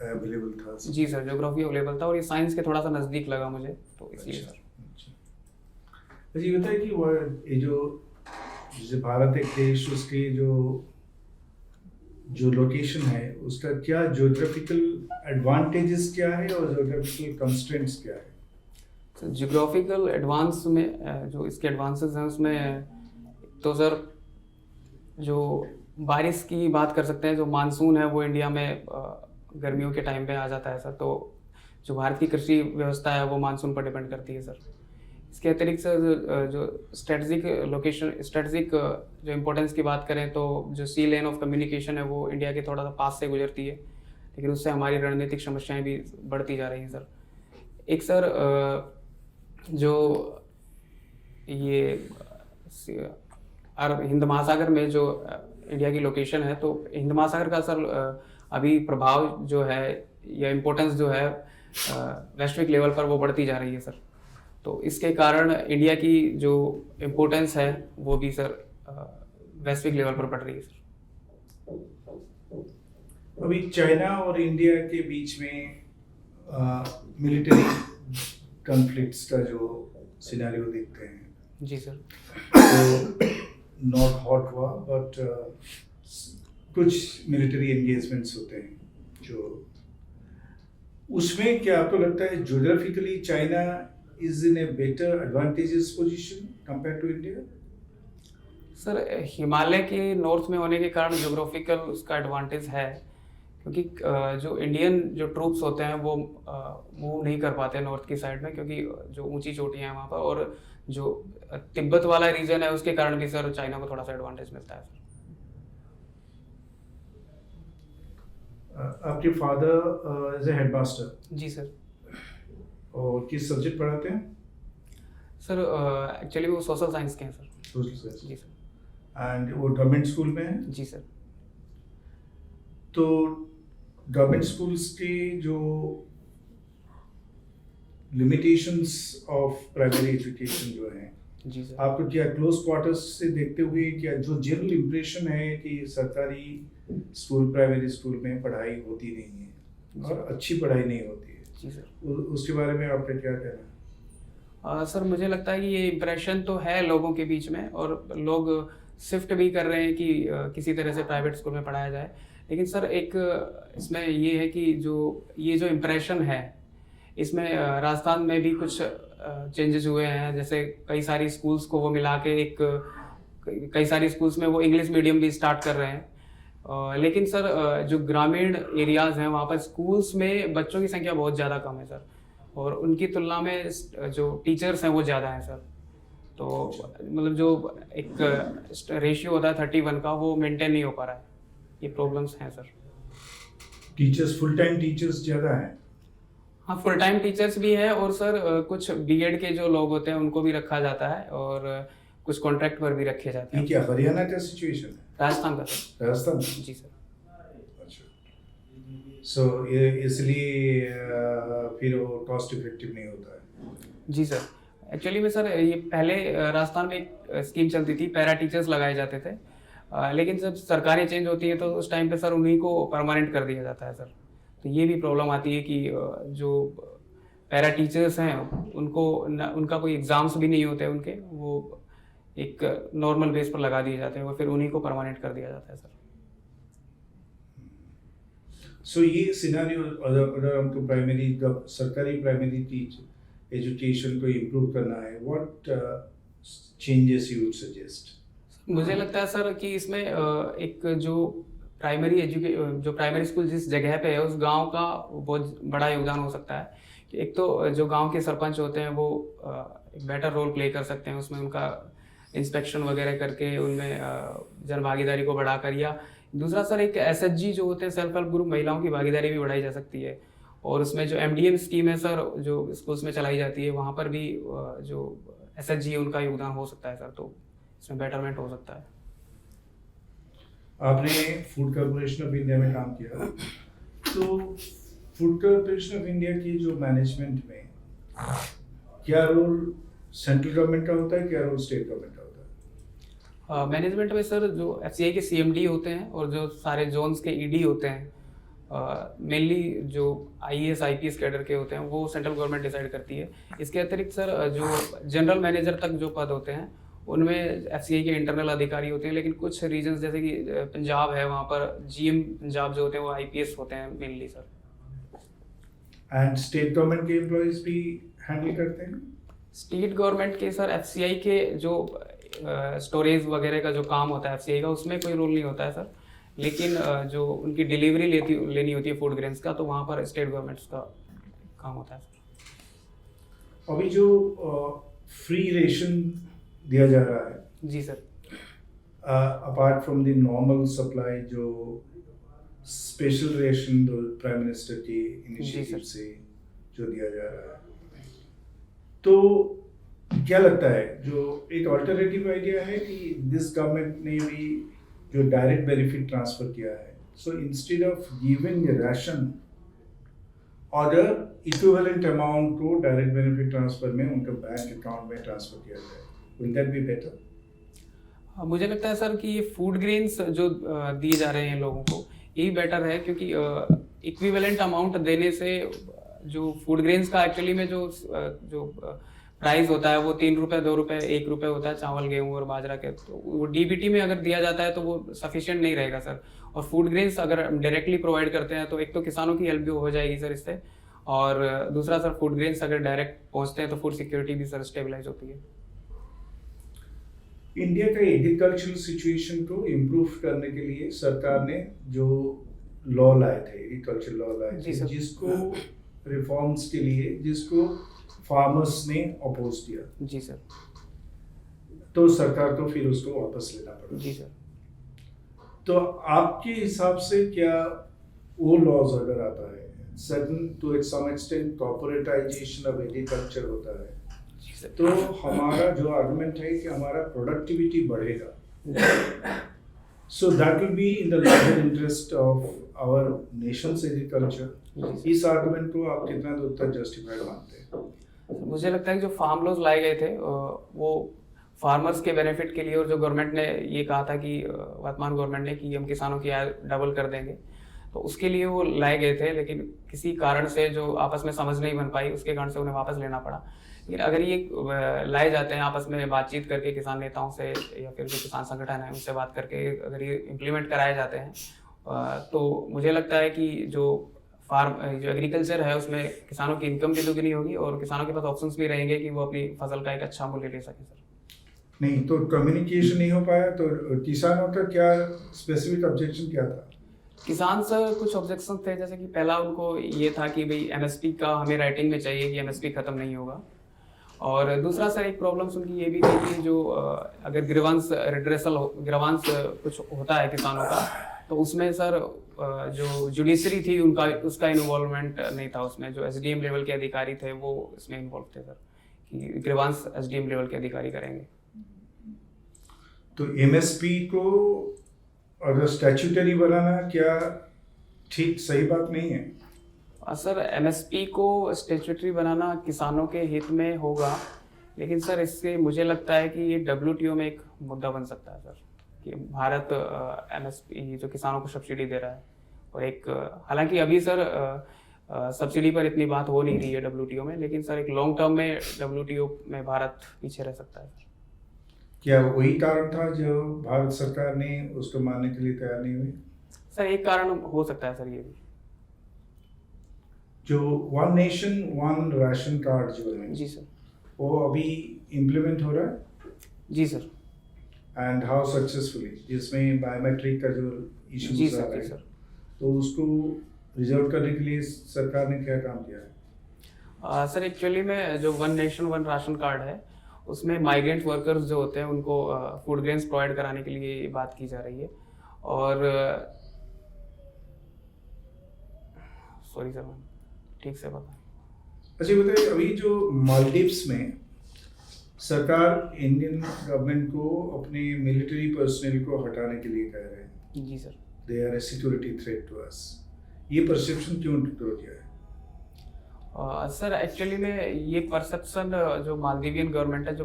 अवेलेबल था? जी सर, ज्योग्राफी अवेलेबल था और ये साइंस के थोड़ा सा नज़दीक लगा मुझे, तो इसलिए सर। अच्छा, ये बताइए कि वो ये जो जैसे भारत एक देश, उसके जो लोकेशन है उसका क्या ज्योग्राफिकल एडवांटेजेस क्या है और ज्योग्राफिकल कंस्ट्रेंट्स क्या है? सर ज्योग्राफिकल एडवांस में जो इसके एडवांसेस हैं उसमें तो सर जो बारिश की बात कर सकते हैं। जो मानसून है वो इंडिया में गर्मियों के टाइम पे आ जाता है सर। तो जो भारत की कृषि व्यवस्था है वो मानसून पर डिपेंड करती है सर। इसके अतिरिक्त सर जो स्ट्रेटजिक जो इम्पोर्टेंस की बात करें तो जो सी लेन ऑफ कम्युनिकेशन है वो इंडिया के थोड़ा सा पास से गुजरती है, लेकिन उससे हमारी रणनीतिक समस्याएं भी बढ़ती जा रही हैं सर। एक सर जो ये अरब हिंद महासागर में जो इंडिया की लोकेशन है, तो हिंद महासागर का सर अभी प्रभाव जो है या इम्पोर्टेंस जो है वैश्विक लेवल पर वो बढ़ती जा रही है सर। तो इसके कारण इंडिया की जो इम्पोर्टेंस है वो भी सर वैश्विक लेवल पर बढ़ रही है सर। अभी चाइना और इंडिया के बीच में मिलिट्री कॉन्फ्लिक्ट्स का जो सिनेरियो देखते हैं, जी सर। तो नॉट हॉट हुआ बट कुछ मिलिट्री एंगेजमेंट्स होते हैं जो, उसमें क्या आपको लगता है geographically China is in a better advantages position compare to India? Sir Himalaya के नॉर्थ में होने के कारण ज्योग्राफिकल उसका एडवांटेज है, क्योंकि जो इंडियन जो ट्रूप्स होते हैं वो मूव नहीं कर पाते नॉर्थ की साइड में, क्योंकि जो ऊंची चोटियां हैं वहाँ पर, और जो तिब्बत वाला रीजन है उसके कारण भी सर चाइना को थोड़ा सा एडवांटेज मिलता है सर। आपके फादर एज ए हेडमास्टर? जी सर। और किस सब्जेक्ट पढ़ाते हैं? सर एक्चुअली वो सोशल साइंस के हैं सर। Social science. जी सर। एंड वो गवर्नमेंट स्कूल में है? जी सर। तो गवर्नमेंट स्कूल्स के जो लिमिटेशंस ऑफ प्राइमरी एजुकेशन जो है, जी सर। आपको क्या क्लोज क्वार्टर्स से देखते हुए क्या जो जनरल इम्प्रेशन है कि सरकारी स्कूल, प्राइमरी स्कूल में पढ़ाई होती नहीं है और अच्छी पढ़ाई नहीं होती है, जी सर, उसके बारे में आपका क्या कहना है? सर मुझे लगता है कि ये इम्प्रेशन तो है लोगों के बीच में, और लोग शिफ्ट भी कर रहे हैं कि किसी तरह से प्राइवेट स्कूल में पढ़ाया जाए। लेकिन सर एक इसमें ये है कि ये जो इम्प्रेशन है, इसमें राजस्थान में भी कुछ चेंजेस हुए हैं। जैसे कई सारी स्कूल्स को वो मिला के कई सारी स्कूल्स में वो इंग्लिश मीडियम भी स्टार्ट कर रहे हैं। लेकिन सर जो ग्रामीण एरियाज़ हैं वहाँ पर स्कूल्स में बच्चों की संख्या बहुत ज़्यादा कम है सर, और उनकी तुलना में जो टीचर्स हैं वो ज़्यादा हैं सर। तो मतलब जो एक रेशियो होता है 31 का, वो मेंटेन नहीं हो पा रहा है। ये प्रॉब्लम्स हैं sir. Teachers, full time teachers ज़्यादा हैं? हाँ, फुल टाइम टीचर्स भी है, और सर कुछ बीएड के जो लोग होते हैं उनको भी रखा जाता है, और कुछ कॉन्ट्रैक्ट पर भी रखे जाते हैं। ये क्या हरियाणा का सिचुएशन है? राजस्थान का सर। राजस्थान? जी सर। अच्छा। सो ये इसलिए फिर वो कॉस्ट इफेक्टिव नहीं होता है? जी सर। एक्चुअली में सर ये पहले राजस्थान में एक स्कीम चलती थी, पैरा टीचर्स लगाए जाते थे, लेकिन जब सरकारें चेंज होती हैं तो उस टाइम पे सर उन्हीं को परमानेंट कर दिया जाता है सर। तो ये भी प्रॉब्लम आती है कि जो पैरा टीचर्स हैं उनका कोई एग्ज़ाम्स भी नहीं होते उनके, वो एक नॉर्मल बेस पर लगा दिए जाते हैं, और फिर उन्हीं को परमानेंट कर दिया जाता है सर। सो ये सिनेरियो अगर हमको सरकारी प्राइमरी एजुकेशन को इम्प्रूव करना है, what changes you would suggest? मुझे लगता है सर कि इसमें एक जो प्राइमरी स्कूल जिस जगह पे है उस गांव का बहुत बड़ा योगदान हो सकता है। कि एक तो जो गांव के सरपंच होते हैं वो एक बेटर रोल प्ले कर सकते हैं उसमें, उनका इंस्पेक्शन वगैरह करके उनमें जन भागीदारी को बढ़ाकर, या दूसरा सर एक एसएचजी जो होते हैं सेल्फ हेल्प ग्रुप, महिलाओं की भागीदारी भी बढ़ाई जा सकती है। और उसमें जो एमडीएम स्कीम है सर जो स्कूल्स में चलाई जाती है, वहाँ पर भी जो एसएचजी है उनका योगदान हो सकता है सर, तो इसमें बेटरमेंट हो सकता है। आपने फूड कॉर्पोरेशन ऑफ इंडिया में काम किया, तो फूड कॉर्पोरेशन ऑफ इंडिया की जो मैनेजमेंट में क्या रोल सेंट्रल गवर्नमेंट का होता है, क्या रोल स्टेट गवर्नमेंट का होता है? मैनेजमेंट में सर जो एफसीआई के सीएमडी होते हैं और जो सारे जोन्स के ईडी होते हैं, मेनली जो आईएएस आईपीएस कैडर के होते हैं वो सेंट्रल गवर्नमेंट डिसाइड करती है। इसके अतिरिक्त सर जो जनरल मैनेजर तक जो पद होते हैं उनमें एफसीआई के इंटरनल अधिकारी होते हैं, लेकिन कुछ रीजन्स जैसे कि पंजाब है वहाँ पर जीएम पंजाब जो होते हैं वो आईपीएस होते हैं mainly sir. And state government के एम्प्लॉयज भी हैंडल करते हैं? स्टेट गवर्नमेंट के सर एफसीआई के जो स्टोरेज वगैरह का जो काम होता है एफसीआई का, उसमें कोई रोल नहीं होता है सर, लेकिन जो उनकी डिलीवरी लेनी होती है फूड ग्रेन्स का, तो वहाँ पर स्टेट गवर्नमेंट्स का काम होता है सर। अभी जो फ्री रेशन दिया जा रहा है, जी sir, apart from the normal supply, जो स्पेशल रेशन प्राइम मिनिस्टर की इनिशिएटिव से जो दिया जा रहा है, तो क्या लगता है जो एक अल्टरनेटिव आइडिया है कि दिस गवर्नमेंट ने भी जो डायरेक्ट बेनिफिट ट्रांसफर किया है, so instead of giving ration order equivalent amount को डायरेक्ट बेनिफिट ट्रांसफर में उनके बैंक अकाउंट में ट्रांसफर किया जाए, विल दैट बी बेटर? मुझे लगता है सर कि ये फूड ग्रेन्स जो दिए जा रहे हैं लोगों को, यही बेटर है, क्योंकि इक्विवेलेंट अमाउंट देने से जो फूड ग्रेन्स का एक्चुअली में जो प्राइस होता है वो 3 रुपये, 2 रुपये, 1 रुपये होता है चावल, गेहूं और बाजरा के, तो वो डीबीटी में अगर दिया जाता है तो वो सफिशिएंट नहीं रहेगा सर। और फूड ग्रेन्स अगर डायरेक्टली प्रोवाइड करते हैं तो एक तो किसानों की हेल्प भी हो जाएगी सर इससे, और दूसरा सर फूड ग्रेन्स अगर डायरेक्ट पहुंचते हैं तो फूड सिक्योरिटी भी सर स्टेबलाइज होती है। इंडिया का एग्रीकल्चरल सिचुएशन को इम्प्रूव करने के लिए सरकार ने जो लॉ लाए थे, एग्रीकल्चर लॉ लाए जी थे, सर। जिसको रिफॉर्म्स के लिए जिसको फार्मर्स ने अपोज किया, जी सर। तो सरकार को फिर उसको वापस लेना पड़ा। जी सर। तो आपके हिसाब से क्या वो लॉज अगर आता है, certain to some extent corporatization of agriculture होता है, तो हमारा जो आर्गुमेंट है कि हमारा प्रोडक्टिविटी बढ़ेगा, so that will be in the larger interest of our nations agriculture. इस आर्गुमेंट को आप कितना दूर तक जस्टिफाइड मानते हैं? मुझे लगता है कि जो फार्म लॉज लाए गए थे वो फार्मर्स के बेनिफिट के लिए, और जो गवर्नमेंट ने ये कहा था कि वर्तमान गवर्नमेंट ने कि हम किसानों की आय डबल कर देंगे, तो उसके लिए वो लाए गए थे, लेकिन किसी कारण से जो आपस में समझ नहीं बन पाई, उसके कारण से उन्हें वापस लेना पड़ा। लेकिन अगर ये लाए जाते हैं आपस में बातचीत करके किसान नेताओं से या फिर जो किसान संगठन है उनसे बात करके, अगर ये इम्प्लीमेंट कराए जाते हैं तो मुझे लगता है कि जो एग्रीकल्चर है उसमें किसानों की इनकम भी दुगनी होगी और किसानों के पास ऑप्शंस भी रहेंगे कि वो अपनी फसल का एक अच्छा मूल्य ले सकें सर। नहीं तो कम्युनिकेशन नहीं हो पाया, तो किसानों का क्या स्पेसिफिक ऑब्जेक्शन क्या था? किसान सर कुछ ऑब्जेक्शन थे, जैसे कि पहला उनको ये था कि भाई एमएसपी का हमें राइटिंग में चाहिए कि एमएसपी खत्म नहीं होगा, और दूसरा सर एक प्रॉब्लम्स उनकी ये भी थी कि जो अगर ग्रीवांस कुछ होता है किसानों का, तो उसमें सर जो जुडिशरी थी उसका इन्वॉल्वमेंट नहीं था उसमें। जो एसडीएम लेवल के अधिकारी थे वो इसमें इन्वॉल्व थे सर, कि ग्रीवांस एसडीएम लेवल के अधिकारी करेंगे। तो एमएसपी को अगर स्टैट्यूटरी बनाना क्या ठीक सही बात नहीं है? सर एमएसपी को स्टैट्यूटरी बनाना किसानों के हित में होगा, लेकिन सर इससे मुझे लगता है कि ये डब्ल्यूटीओ में एक मुद्दा बन सकता है सर, कि भारत एमएसपी जो किसानों को सब्सिडी दे रहा है, और एक हालांकि अभी सर सब्सिडी पर इतनी बात हो नहीं रही है डब्ल्यूटीओ में, लेकिन सर एक लॉन्ग टर्म में डब्ल्यूटीओ में भारत पीछे रह सकता है। क्या वही कारण था जो भारत सरकार ने उसको मानने के लिए तैयार नहीं हुई? सर एक कारण हो सकता है सर ये भी। जो one nation one ration card जो है, जी सर। वो अभी इम्प्लीमेंट हो रहा है? जी सर। एंड हाउ सक्सेसफुली, जिसमें बायोमेट्रिक का जो जी इशूज आ सर। रहे जी हैं, सर। तो उसको रिजॉल्व करने के लिए सरकार ने क्या काम किया है? सर एक्चुअली में जो one nation one ration card है उसमें माइग्रेंट वर्कर्स जो होते हैं उनको फूड ग्रेन्स प्रोवाइड कराने के लिए बात की जा रही है, और सॉरी सर मैं ठीक से पता। अच्छा बताइए, अभी जो मालदीव्स में सरकार इंडियन गवर्नमेंट को अपने मिलिट्री पर्सनल को हटाने के लिए कह रहे हैं। जी sir. They are a security threat to us. ये परसेप्शन क्यों ग्रो किया है? सर एक्चुअली में ये परसेप्शन जो मालदीवियन गवर्नमेंट है, जो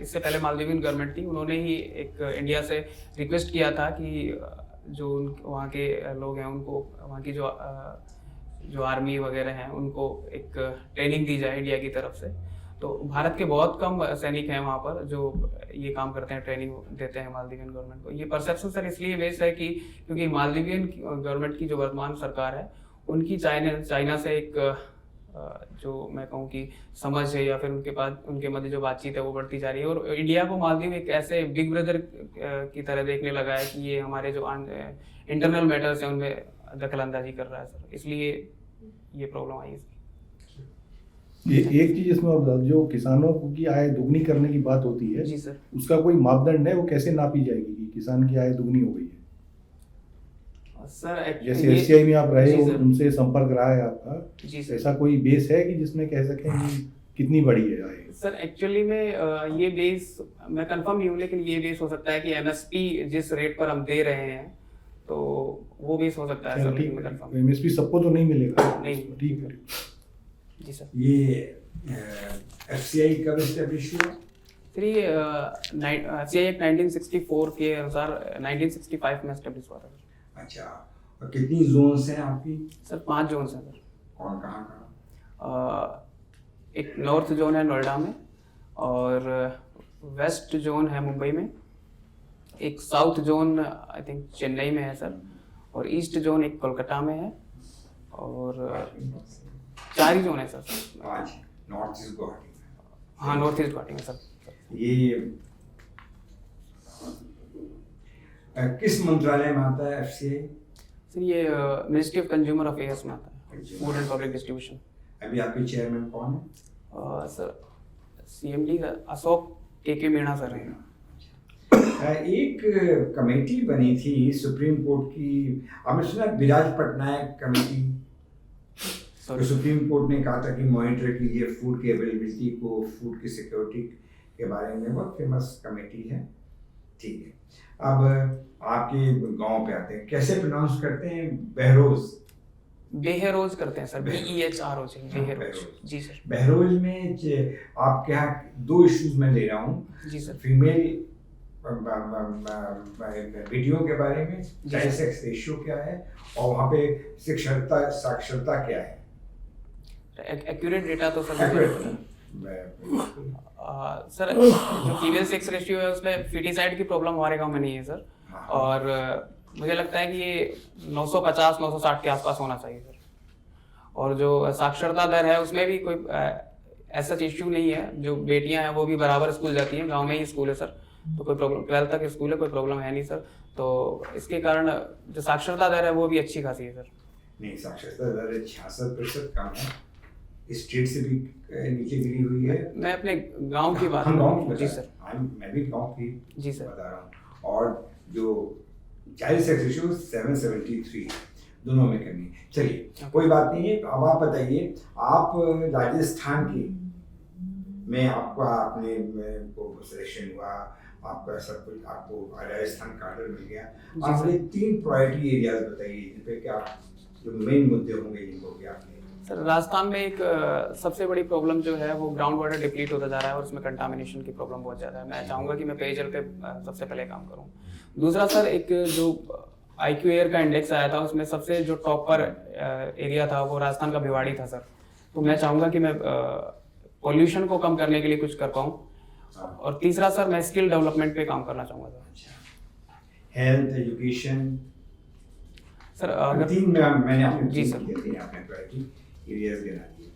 इससे पहले मालदीवियन गवर्नमेंट थी, उन्होंने ही एक इंडिया से रिक्वेस्ट किया था कि जो वहाँ के लोग हैं उनको, वहाँ की जो आर्मी वगैरह हैं उनको एक ट्रेनिंग दी जाए इंडिया की तरफ से। तो भारत के बहुत कम सैनिक हैं वहाँ पर जो ये काम करते हैं, ट्रेनिंग देते हैं मालदीवियन गवर्नमेंट को। ये परसेप्शन सर इसलिए बेस्ड है कि क्योंकि मालदीवियन गवर्नमेंट की जो वर्तमान सरकार है उनकी चाइना से एक जो मैं कहूँ कि समझ है या फिर उनके मध्य जो बातचीत है वो बढ़ती जा रही है, और इंडिया को मालदीव एक ऐसे बिग ब्रदर की तरह देखने लगा है कि ये हमारे जो इंटरनल मैटर्स हैं उनमें दखल अंदाजी कर रहा है सर, इसलिए ये प्रॉब्लम आई है। ये एक चीज इसमें और जो किसानों की आय दुगनी करने की बात होती है, जी सर। उसका कोई मापदंड है? वो कैसे नापी जाएगी कि किसान की आय दुगनी हो गई है? सर जैसे एससीआई में आप रहे जी हो, सर। उनसे संपर्क रहा है आपका, जी सर। ऐसा कोई बेस है कि जिसमें कह सकें कि कितनी बड़ी है आय? सर एक्चुअली में ये बेस मैं कंफर्म नहीं हूँ, लेकिन ये बेस हो सकता है कि एमएसपी जिस रेट पर हम दे रहे हैं तो वो बेस हो सकता है सर, लेकिन मैं कंफर्म एमएसपी सबको तो नहीं मिलेगा। नहीं। ठीक है। जी सर। ये एफसीआई कब एस्टेब्लिश हुआ? फिर ये FCI एक्ट 1964 के अनुसार 1965 में एस्टेब्लिश हुआ था सर। अच्छा, और कितनी जोन्स हैं आपकी? सर 5 जोन्स हैं सर। कौन कहाँ कहाँ? एक नॉर्थ जोन है नोएडा में, और वेस्ट जोन है मुंबई में, एक south zone I think Chennai में है सर, और ईस्ट जोन एक कोलकाता में है, और 4 ही जोन है सर। 5 नॉर्थ ईस्ट गुवाहाटी में। हाँ, नॉर्थ ईस्ट गुवाहाटी में सर। ये किस मंत्रालय में आता है एफसीआई? सर ये मिनिस्ट्री ऑफ कंज्यूमर अफेयर्स में आता है, फूड एंड पब्लिक डिस्ट्रीब्यूशन। अभी आपके चेयरमैन कौन है? सर CMD अशोक के मीणा सर हैं। एक कमेटी बनी थी सुप्रीम कोर्ट की, आपने सुना विराज पटनायक कमेटी? तो सुप्रीम कोर्ट ने कहा था कि मॉनिटर कीजिए फूड की अवेलेबिलिटी को, फूड की सिक्योरिटी के बारे में, बहुत फेमस कमेटी है। ठीक है, अब आपके गांव पे आते हैं, कैसे प्रोनाउंस करते हैं? बहरोज? बेहरोज करते हैं सर, BEHROZ बेहरोज। जी सर। बहरोज में आपके यहाँ 2 इश्यूज में ले रहा हूँ। जी सर। फीमेल बेटियों के बारे में चाइल्ड सर। सेक्स रेशियो क्या है, और वहाँ पे साक्षरता क्या है? एक्यूरेट डेटा तो सर सर जो फीमेल सेक्स रेशियो है उसमें फीटिसाइड की प्रॉब्लम हमारे गांव में नहीं है सर, और मुझे लगता है कि ये 950-960 के आसपास होना चाहिए सर। और जो साक्षरता दर है उसमें भी कोई ऐसा इश्यू नहीं है, जो बेटियां हैं वो भी बराबर स्कूल जाती हैं, गांव में ही स्कूल है सर, तो कोई प्रॉब्लम 12th तक स्कूल है, कोई प्रॉब्लम है नहीं सर। तो इसके कारण जो साक्षरता दर है वो भी अच्छी खासी है सर। नहीं, साक्षरता दर 66% कम है, स्टेट से भी नीचे गिरी हुई है। मैं अपने गांव की बात हम कर रहा गाँव हूँ। की जी सर। मैं भी गाँव की जी सर। बता रहा हूँ। और जो चाइल्ड सेक्स रेशियो 773, दोनों में कमी है। चलिए कोई बात नहीं है। अब आप बताइए, आप राजस्थान की में आपका अपने को सिलेक्शन हुआ, आपका सब कुछ, आपको राजस्थान का ऑर्डर मिल गया, आपने 3 प्रायोरिटी एरियाज बताइए जिन पे क्या जो मेन मुद्दे होंगे जिनको कि आपने। सर राजस्थान में एक सबसे बड़ी प्रॉब्लम जो है वो ग्राउंड वाटर डिप्लीट होता जा रहा है, और उसमें कंटामिनेशन की प्रॉब्लम बहुत ज़्यादा है। मैं चाहूँगा कि मैं पेयजल पे सबसे पहले काम करूँ। दूसरा सर, एक जो IQ एयर का इंडेक्स आया था उसमें सबसे जो टॉप पर एरिया था वो राजस्थान का भिवाड़ी था सर। तो मैं चाहूँगा कि मैं पॉल्यूशन को कम करने के लिए कुछ कर पाऊँ। और तीसरा सर, मैं स्किल डेवलपमेंट पे काम करना चाहूँगा सर। हेल्थ, एजुकेशन सर अगर 3 मैंने आपने जी सर। किए थे, आपने प्रायोरिटी एरियाज गिना दिए।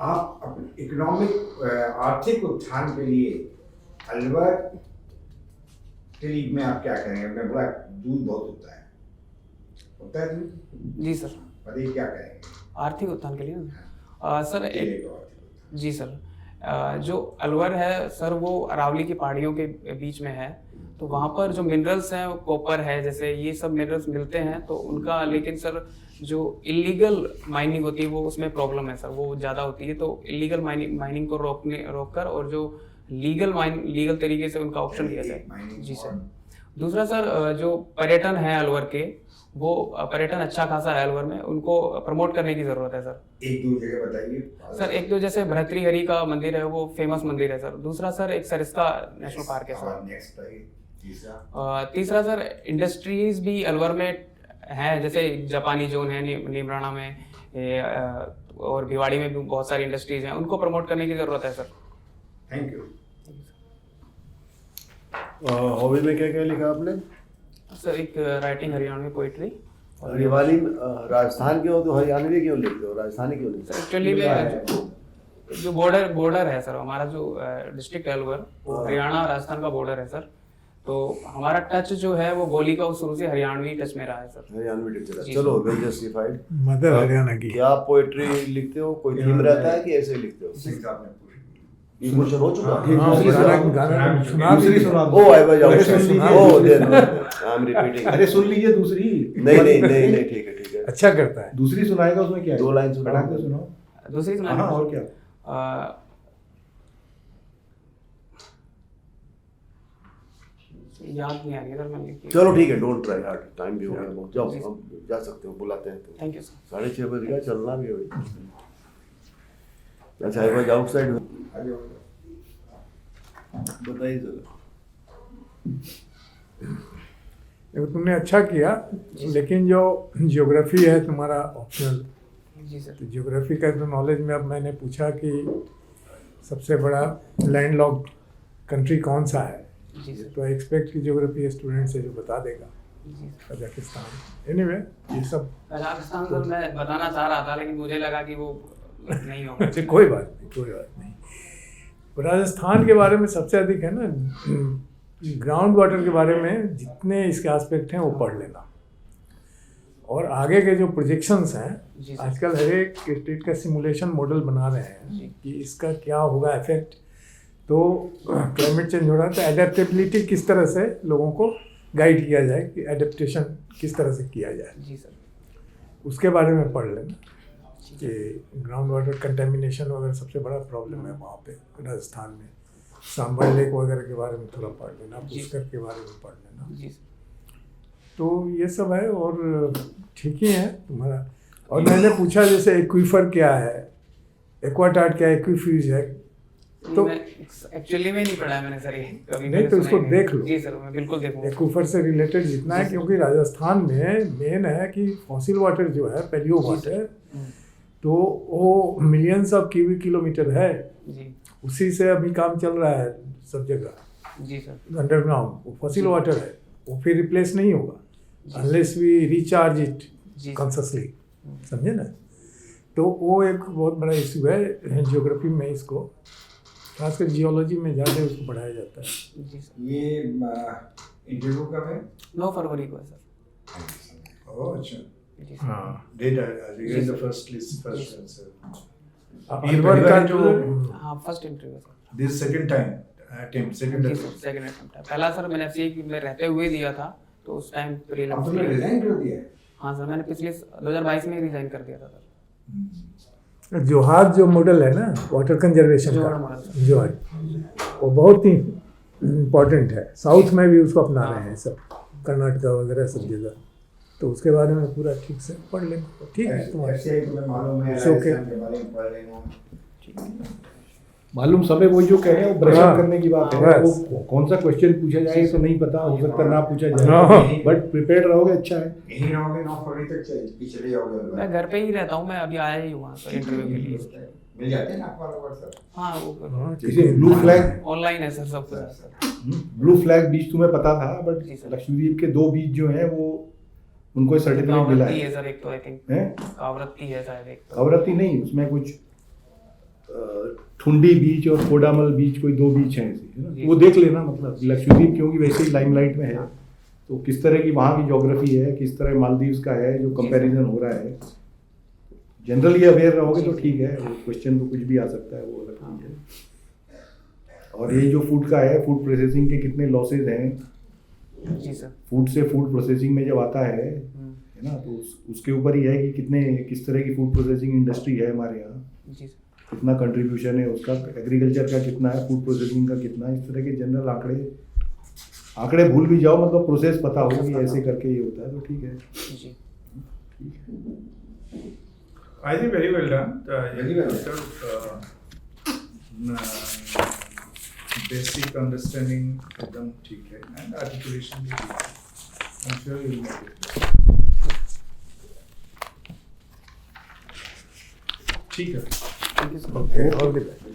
आप अपने इकोनॉमिक आर्थिक उत्थान के लिए अलवर के लिए में आप क्या करेंगे? मैं बोला दूध बहुत होता है दूध? जी सर। बताइए क्या करेंगे आर्थिक उत्थान के लिए सर केले एक का आर्थिक उत्थान? जी सर, जो अलवर है सर वो अरावली की पहाड़ियों के बीच में है, तो वहाँ पर जो मिनरल्स हैं, कॉपर है, जैसे ये सब मिनरल्स मिलते हैं तो उनका, लेकिन सर जो इलीगल माइनिंग होती है वो उसमें प्रॉब्लम है सर, वो ज़्यादा होती है। तो इलीगल माइनिंग को रोककर और जो लीगल तरीके से उनका ऑप्शन किया जाए। जी सर। दूसरा सर, जो पर्यटन है अलवर के, वो पर्यटन अच्छा खासा है अलवर में, उनको प्रमोट करने की ज़रूरत है सर। 1-2 जगह बताइए सर। एक तो जैसे भरतृहरि का मंदिर है, वो फेमस मंदिर है सर। दूसरा सर, एक सरिस्का नेशनल पार्क है सर। नेक्स्ट बताइए तीसरा सर, इंडस्ट्रीज भी अलवर में हैं, जैसे जापानी जोन है नीमराना में, और भिवाड़ी में भी बहुत सारी इंडस्ट्रीज हैं, उनको प्रमोट करने की ज़रूरत है सर। Thank you. हॉबी में क्या क्या लिखा आपने? सर एक राइटिंग, हरियाणवी पोइट्री। हरियाणवी राजस्थान के हो तो हरियाणवी क्यों लिखते हो, राजस्थानी क्यों लिखते हो? एक्चुअली में जो बॉर्डर है सर, हमारा जो डिस्ट्रिक्ट है अलवर, वो हरियाणा राजस्थान का बॉर्डर है सर। तो हमारा टच जो है वो बोली का शुरू से हरियाणवी टच में रहा है सर। हरियाणवी टच रहा। चलो, वेल जस्टिफाइड। मदर हरियाणा की। क्या पोएट्री लिखते हो, कोई थीम रहता है कि ऐसे ही लिखते हो? ये क्वेश्चन हो चुका है। दूसरी सुना दो। Oh I was soon out. Oh there I am repeating. अरे सुन लीजिए दूसरी। नहीं, ठीक है। अच्छा करता है। दूसरी सुनाएगा, उसमें क्या है? 2 लाइन सुनाओ। पढ़ा के सुनाओ। दूसरी सुनानी हाँ, और क्या? याद नहीं आ रही सर, मैंने लिखी। चलो ठीक है, डोंट ट्राई हार्ड, टाइम भी हो गया बहुत, जाओ हम जा सकते हो, बुलाते हैं तो। Thank you sir. 6:30 बज गया, चलना भी है भाई। अच्छा, एक आउटसाइड बताइए जरा। देखो तुमने अच्छा किया, लेकिन जो ज्योग्राफी है तुम्हारा ऑप्शनल, जी सर। तो ज्योग्राफी का तो नॉलेज में अब मैंने पूछा कि सबसे बड़ा लैंडलॉक्ड कंट्री कौन सा है, जी सर। तो एक्सपेक्ट की ज्योग्राफी स्टूडेंट से जो बता देगा जी सर। कजाकिस्तान। एनीवे ये सब कजाकिस्तान सर मैं बताना चाह रहा था, लेकिन मुझे लगा कि वो नहीं होगा। अच्छा, कोई बात नहीं, कोई बात नहीं। राजस्थान के बारे में सबसे अधिक है ना, ग्राउंड वाटर के बारे में जितने इसके एस्पेक्ट हैं वो पढ़ लेना, और आगे के जो प्रोजेक्शंस जी हैं, सर। आजकल हर एक स्टेट का सिमुलेशन मॉडल बना रहे हैं कि इसका क्या होगा इफेक्ट। तो क्लाइमेट चेंज हो रहा है, तो एडेप्टेबिलिटी किस तरह से लोगों को गाइड किया जाए, कि एडेप्टेशन किस तरह से किया जाए, जी सर। उसके बारे में पढ़ लेना कि ग्राउंड वाटर कंटेमिनेशन वगैरह सबसे बड़ा प्रॉब्लम है वहाँ पे राजस्थान में। सांबर लेक वगैरह के बारे में थोड़ा पढ़ लेना, पुष्कर के बारे में पढ़ लेना। जी सर। तो ये सब है, और ठीक ही है तुम्हारा। और मैंने पूछा जैसे एक्वीफर क्या है, एक्वाटार्ड क्या है, एक्वीफ्यूज है, तो मैं एक्चुअली में नहीं पढ़ा है मैंने सर ये कभी। नहीं, तो मैंने इसको सुना ही नहीं। देख लो। जी सर, मैं बिल्कुल देखूंगा। एक्वीफर से रिलेटेड जितना है, क्योंकि राजस्थान में मेन है कि फॉसिल वाटर जो है, पेरियो वाटर, तो वो मिलियंस ऑफ क्यूबिक किलोमीटर है, जी। उसी से अभी काम चल रहा है सब जगह जी सर। अंडरग्राउंड। वो फॉसिल वाटर है, वो फिर रिप्लेस नहीं होगा अनलेस वी रिचार्ज इट जी। कॉन्शसली, समझे ना। तो वो एक बहुत बड़ा इशू है ज्योग्राफी में, इसको खासकर जियोलॉजी में ज़्यादा उसको पढ़ाया जाता है। जी सर। ये इंटरव्यू कब है? 9 फरवरी को है सर। ओह अच्छा, जी सर। हाँ डेट जी द sir. First list first answer. Anwar का जो हाँ, first interview sir. This second time attempt, second जी सर, सेकंड अटेम्प्ट है। पहला सर मैंने एफसीए में रहते हुए दिया था, तो उस टाइम अब प्रीलिम्स तुमने रिजाइन कर दिया है? हाँ सर, मैंने पिछले 2022 में ही रिजाइन कर दिया था सर। जोहार जो मॉडल है ना वाटर कंजर्वेशन जोहार का, मॉडल। जोहार, वो बहुत ही इम्पोर्टेंट है। साउथ में भी उसको अपना रहे हैं सब, कर्नाटका वगैरह सब जगह। तो उसके बारे में पूरा ठीक से पढ़ लेना, ठीक है तुम्हारे। FCI तुम्हें मालूम है, It's okay. राजस्थान के बारे में पढ़ लेना। मालूम सब है, वही जो कहे वो ब्रश हाँ, अप करने की बात है। बस। वो कौन सा क्वेश्चन पूछा जाए तो नहीं पता, हो सकता ना पूछा हाँ। जाए, बट प्रिपेयर्ड रहोगे अच्छा है। यहीं रहोगे 9 फरवरी तक, चले जाओगे। मैं घर पे ही रहता हूँ, मैं अभी आया ही हुआ सर इंटरव्यू के लिए। मिल जाते हैं ना आपको व्हाट्सएप? हाँ, वो हाँ, जैसे ब्लू फ्लैग, ऑनलाइन है सर सब कुछ। ब्लू फ्लैग बीच तुम्हें पता था, बट जी सर। लक्षद्वीप के 2 बीच जो हैं वो उनको सर्टिफिकेट मिला कावरत्ती है है। सर एक तो, आई थिंक हैं? कावरत्ती है शायद एक तो। कावरत्ती नहीं, उसमें कुछ ठुंडी बीच और कोडामल बीच, कोई 2 बीच हैं ऐसे, है ना। जी। वो देख लेना, मतलब लक्षद्वीप क्योंकि वैसे ही लाइमलाइट में है, तो किस तरह की वहाँ की ज्योग्राफी है, किस तरह मालदीव्स का है, जो कंपैरिजन हो रहा है। जनरली अवेयर रहोगे तो ठीक है, क्वेश्चन तो कुछ भी आ सकता है, वो अलग चीज़ है। और ये जो फूड का है, फूड प्रोसेसिंग के कितने लॉसेज हैं, जी सर। फूड से फूड प्रोसेसिंग में जब आता है ना, तो उसके ऊपर ही है कि किस तरह की फूड प्रोसेसिंग इंडस्ट्री है हमारे यहाँ, जी सर। कितना कंट्रीब्यूशन है उसका, एग्रीकल्चर का कितना है, फूड प्रोसेसिंग का कितना है, इस तरह के जनरल आंकड़े भूल भी जाओ, मतलब प्रोसेस पता हो कि ऐसे करके ये होता है, तो ठीक है। जी। I think very well done. Very well. Basic understanding एकदम ठीक है, and articulation भी ठीक है. I'm sure you'll make it. ठीक है. Thank you sir. Okay, all the best.